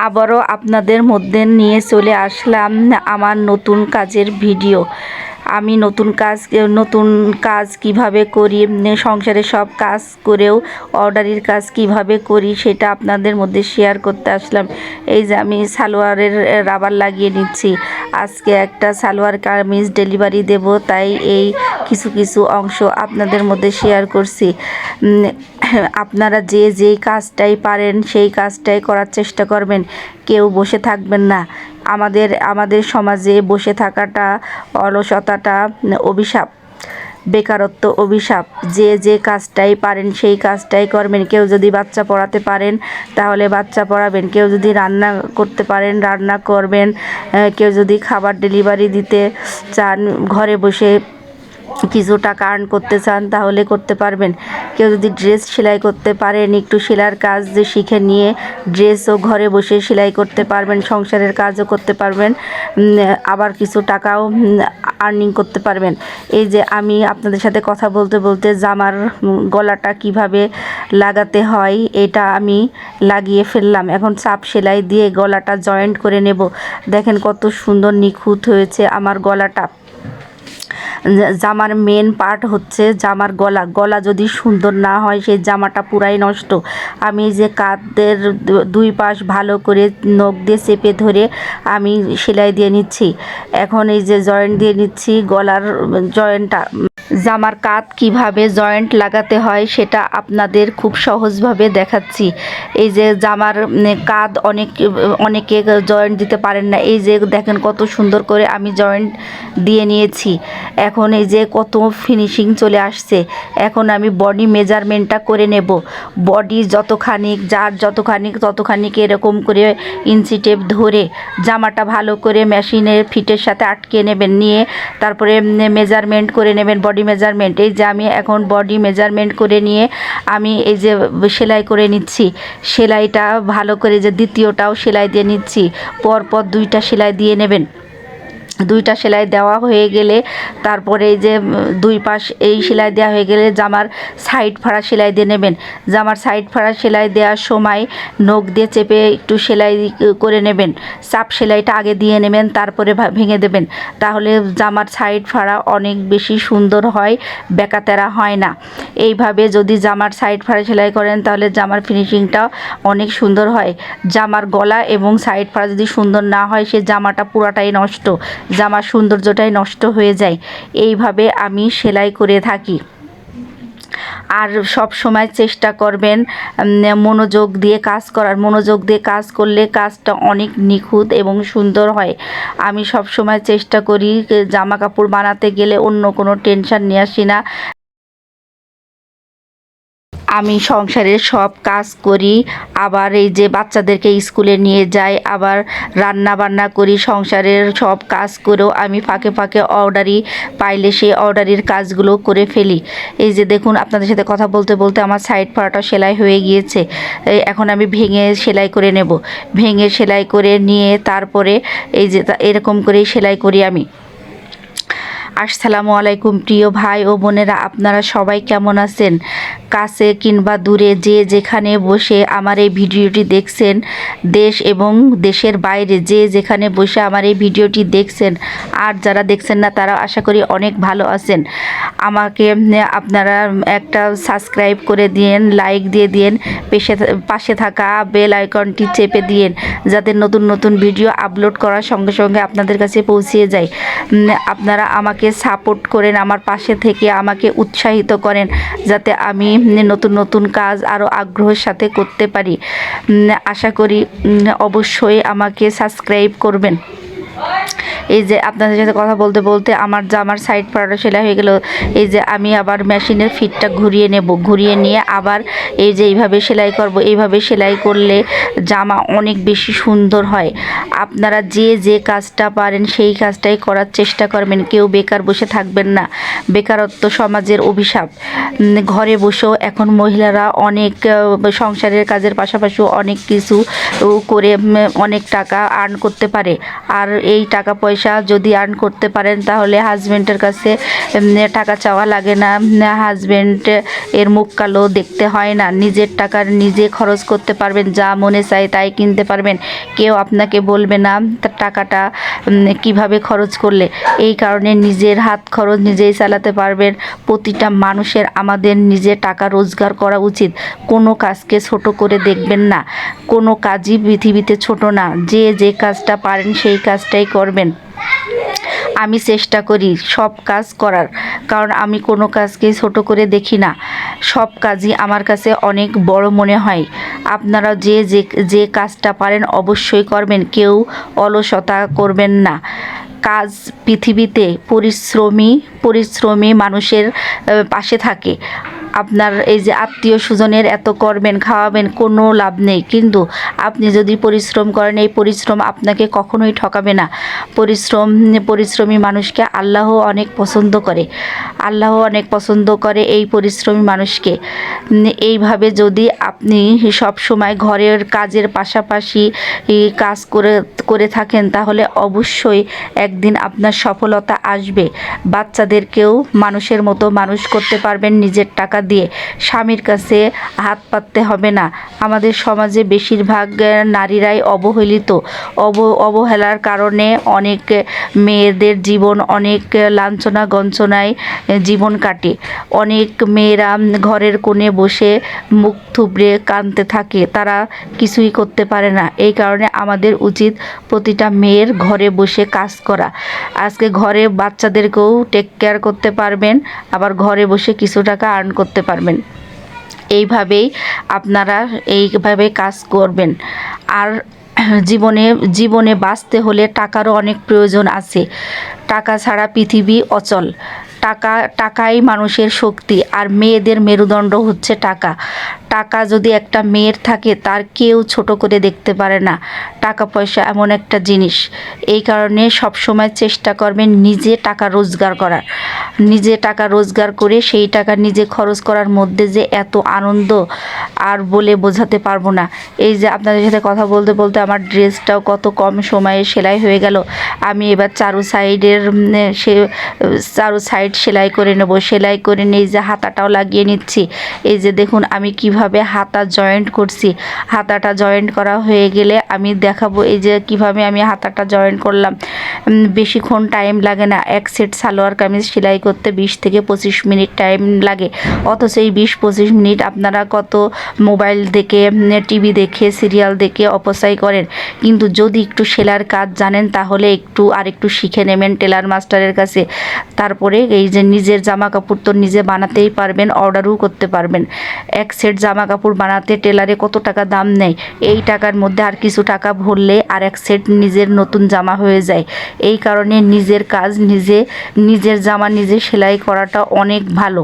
আবারও আপনাদের মধ্যে নিয়ে চলে আসলাম আমার নতুন কাজের ভিডিও। আমি নতুন কাজ কিভাবে করি, সংসারের সব কাজ করেও অর্ডারের কাজ কিভাবে করি সেটা আপনাদের মধ্যে শেয়ার করতে আসলাম। এই যে আমি সালোয়ারের রাবার লাগিয়ে নিচ্ছি। আজকে একটা সালোয়ার কামিজ ডেলিভারি দেব, তাই এই কিছু অংশ আপনাদের মধ্যে শেয়ার করছি। আপনারা যে যেই কাজটাই পারেন সেই কাজটাই করার চেষ্টা করবেন, কেউ বসে থাকবেন না। আমাদের সমাজে বসে থাকাটা, অলসতাটা অভিশাপ, বেকারত্ব অভিশাপ। যে কাজটাই পারেন সেই কাজটাই করবেন। কেউ যদি বাচ্চা পড়াতে পারেন তাহলে বাচ্চা পড়াবেন, কেউ যদি রান্না করতে পারেন রান্না করবেন, কেউ যদি খাবার ডেলিভারি দিতে চান, ঘরে বসে কিছু টাকা আর্ন করতে চান তাহলে করতে পারবেন। কেউ যদি ড্রেস সেলাই করতে পারেন, একটু সেলাইয়ের কাজ শিখে নিয়ে ড্রেসও ঘরে বসে সেলাই করতে পারবেন, সংসারের কাজও করতে পারবেন, আবার কিছু টাকাও আর্নিং করতে পারবেন। এই যে আমি আপনাদের সাথে কথা বলতে বলতে জামার গলাটা কিভাবে লাগাতে হয় এটা আমি লাগিয়ে ফেললাম। এখন চাপ সেলাই দিয়ে গলাটা জয়েন্ট করে নেব। দেখেন কত সুন্দর নিখুঁত হয়েছে আমার গলাটা। জামার মেন পার্ট হচ্ছে জামার গলা যদি সুন্দর না হয় সেই জামাটা পুরাই নষ্ট। আমি যে কাঁধের দুই পাশ ভালো করে নখ দিয়ে চেপে ধরে আমি সেলাই দিয়ে নিচ্ছি। এখন এই যে জয়েন্ট দিয়ে নিচ্ছি গলার জয়েন্টটা। জামার কাঁধ কিভাবে জয়েন্ট লাগাতে হয় সেটা আপনাদের খুব সহজভাবে দেখাচ্ছি। এই যে জামার কাঁধ অনেকে জয়েন্ট দিতে পারেন না। এই যে দেখেন কত সুন্দর করে আমি জয়েন্ট দিয়ে নিয়েছি। এখন এই যে কত ফিনিশিং চলে আসছে। এখন আমি বডি মেজারমেন্টটা করে নেব। বডি যার ততখানি এরকম করে ইঞ্চি টেপ ধরে জামাটা ভালো করে মেশিনের ফিটের সাথে আটকে নেবেন, নিয়ে তারপরে মেজারমেন্ট করে নেবেন, বডি মেজারমেন্ট। এই যে আমি এখন বডি মেজারমেন্ট করে নিয়ে আমি এই যে সেলাই করে নিচ্ছি। সেলাইটা ভালো করে যে দ্বিতীয়টাও সেলাই দিয়ে নিচ্ছি। পরপর দুইটা সেলাই দিয়ে নেবেন। দুইটা সেলাই দেওয়া হয়ে গেলে তারপরে এই যে দুই পাশ এই সেলাই দেওয়া হয়ে গেলে জামার সাইড ফাড়া সেলাই দিয়ে নেবেন। জামার সাইড ফাড়া সেলাই দেওয়ার সময় নখ দিয়ে চেপে একটু সেলাই করে নেবেন। চাপ সেলাইটা আগে দিয়ে নেবেন, তারপরে ভেঙে দেবেন। তাহলে জামার সাইড ফাড়া অনেক বেশি সুন্দর হয়, বেকাতেরা হয় না। এইভাবে যদি জামার সাইড ফাড়া সেলাই করেন তাহলে জামার ফিনিশিংটাও অনেক সুন্দর হয়। জামার গলা এবং সাইড ফাড়া যদি সুন্দর না হয় সে জামাটা পুরাটাই নষ্ট, জামার সৌন্দর্যটাই নষ্ট হয়ে যায়। এইভাবে আমি সেলাই করে থাকি। আর সব সময় চেষ্টা করবেন মনোযোগ দিয়ে কাজ করার। মনোযোগ দিয়ে কাজ করলে কাজটা অনেক নিখুঁত এবং সুন্দর হয়। আমি সব সময় চেষ্টা করি জামা কাপড় বানাতে গেলে অন্য কোনো টেনশন নিয়ে আসি না। আমি সংসারের সব কাজ করি, আবার এই যে বাচ্চাদেরকে স্কুলে নিয়ে যাই, আবার রান্না বান্না করি। সংসারের সব কাজ করেও আমি ফাঁকে ফাঁকে অর্ডারি পাইলে সেই অর্ডারির কাজগুলো করে ফেলি। এই যে দেখুন আপনাদের সাথে কথা বলতে বলতে আমার সাইড ফাড়াটা সেলাই হয়ে গিয়েছে। এখন আমি ভেঙে সেলাই করে নেব। ভেঙে সেলাই করে নিয়ে তারপরে এই যে এরকম করেই সেলাই করি আমি। আসসালামু আলাইকুম প্রিয় ভাই ও বোনেরা, আপনারা সবাই কেমন আছেন? কাছে কিংবা দূরে যে যেখানে বসে আমার এই ভিডিওটি দেখছেন, দেশ এবং দেশের বাইরে যে যেখানে বসে আমার এই ভিডিওটি দেখছেন, আর যারা দেখছেন না তারা আশা করি অনেক ভালো আছেন। আমাকে আপনারা একটা সাবস্ক্রাইব করে দিন, লাইক দিয়ে দিন, পাশে থাকা বেল আইকনটি চেপে দিন, যাতে নতুন নতুন ভিডিও আপলোড করার সঙ্গে সঙ্গে আপনাদের কাছে পৌঁছিয়ে যায়। আপনারা আমাকে সাপোর্ট করেন, আমার পাশে থেকে আমাকে উৎসাহিত করেন, যাতে আমি নতুন নতুন কাজ আরও আগ্রহের সাথে করতে পারি। আশা করি অবশ্যই আমাকে সাবস্ক্রাইব করবেন। এই যে আপনাদের সাথে কথা বলতে বলতে আমার জামার সাইড ফাড়াটা সেলাই হয়ে গেল। এই যে আমি আবার মেশিনের ফিটটা ঘুরিয়ে নেব, ঘুরিয়ে নিয়ে আবার এই যে এইভাবে সেলাই করব। এইভাবে সেলাই করলে জামা অনেক বেশি সুন্দর হয়। আপনারা যে কাজটা পারেন সেই কাজটাই করার চেষ্টা করবেন, কেউ বেকার বসে থাকবেন না। বেকারত্ব সমাজের অভিশাপ। ঘরে বসেও এখন মহিলারা অনেক সংসারের কাজের পাশাপাশিও অনেক কিছু করে অনেক টাকা আর্ন করতে পারে। আর এই টাকা পয়সা পয়সা যদি আর্ন করতে পারেন তাহলে হাজবেন্ডের কাছে টাকা চাওয়া লাগে না, হাজবেন্ড এর মুখ কালো দেখতে হয় না, নিজের টাকা নিজে খরচ করতে পারবেন, যা মনে চায় তাই কিনতে পারবেন, কেউ আপনাকে বলবে না তার টাকাটা কিভাবে খরচ করলে। এই কারণে নিজের হাত খরচ নিজেই চালাতে পারবেন। প্রতিটা মানুষের আমাদের নিজে টাকা রোজগার করা উচিত। কোনো কাজকে ছোট করে দেখবেন না, কোনো কাজই পৃথিবীতে ছোট না, যে কাজটা পারেন সেই কাজটাই করবেন। আমি চেষ্টা করি সব কাজ করার, কারণ আমি কোনো কাজকেই ছোট করে দেখি না, সব কাজই আমার কাছে অনেক বড় মনে হয়। আপনারা যে কাজটা পারেন অবশ্যই করবেন, কেউ অলসতা করবেন না। কাজ পৃথিবীতে পরিশ্রমী মানুষের পাশে থাকে। আপনার এই যে আত্মীয় স্বজনের এত করবেন খাওয়াবেন কোনো লাভ নেই, কিন্তু আপনি যদি পরিশ্রম করেন এই পরিশ্রম আপনাকে কখনোই ঠকাবে না। পরিশ্রমী মানুষকে আল্লাহ অনেক পছন্দ করে এই পরিশ্রমী মানুষকে। এইভাবে যদি আপনি সব সময় ঘরের কাজের পাশাপাশি কাজ করে থাকেন তাহলে অবশ্যই একদিন আপনার সফলতা আসবে। বাচ্চাদেরকেও মানুষের মতো মানুষ করতে পারবেন নিজের টাকা দিয়ে, স্বামীর কাছে হাত পাততে হবে না। আমাদের সমাজে বেশিরভাগ নারীরাই অবহেলার কারণে অনেক মেয়েদের জীবন অনেক লাঞ্ছনা গঞ্চনায় জীবন কাটে। অনেক মেয়েরা ঘরের কোণে বসে মুখ থুবড়ে কাঁদতে থাকে, তারা কিছুই করতে পারে না। এই কারণে আমাদের উচিত প্রতিটা মেয়ের ঘরে বসে কাজ করা। আজকে ঘরে বাচ্চাদেরকেও টেক কেয়ার করতে পারবেন, আবার ঘরে বসে কিছু টাকা আর্ন করতে পারবেন। আপনারা এইভাবে কাজ করবেন। আর জীবনে বাঁচতে হলে টাকারও অনেক প্রয়োজন আছে। টাকা ছাড়া পৃথিবী অচল। টাকাই মানুষের শক্তি, আর মেয়েদের মেরুদণ্ড হচ্ছে টাকা। টাকা যদি একটা মেয়ের থাকে তার কেউ ছোট করে দেখতে পারে না। টাকা পয়সা এমন একটা জিনিস, এই কারণে সবসময় চেষ্টা করবেন নিজে টাকা রোজগার করে সেই টাকা নিজে খরচ করার মধ্যে যে এত আনন্দ আর বলে বোঝাতে পারবো না। এই যে আপনাদের সাথে কথা বলতে বলতে আমার ড্রেসটাও কত কম সময়ে সেলাই হয়ে গেল। আমি এবার চারু সাইড সেলাই করে নেব। সেলাই করে নিয়ে যে হাতাটাও লাগিয়ে নিচ্ছি। এই যে দেখুন আমি কিভাবে হাতা জয়েন্ট করছি। হাতাটা জয়েন্ট করা হয়ে গেলে আমি দেখাবো এই যে কিভাবে আমি হাতাটা জয়েন্ট করলাম। বেশিক্ষণ টাইম লাগে না। এক সেট সালোয়ার কামিজ সেলাই করতে 20 থেকে 25 মিনিট টাইম লাগে, অথচ এই 20-25 মিনিট আপনারা কত মোবাইল দেখে, টিভি দেখে, সিরিয়াল দেখে অপচয় করেন। কিন্তু যদি একটু সেলাইয়ের কাজ জানেন তাহলে আরেকটু শিখে নেবেন টেলার মাস্টারের কাছে। তারপরে এই যে নিজের জামা কাপড় তো নিজে বানাতেই পারবেন, অর্ডারও করতে পারবেন। এক সেট জামা কাপড় বানাতে টেলারে কত টাকা দাম নেয়, এই টাকার মধ্যে আর কিছু টাকা ভরলে আর এক সেট নিজের নতুন জামা হয়ে যায়। এই কারণে নিজের কাজ নিজের জামা নিজে সেলাই করাটা অনেক ভালো।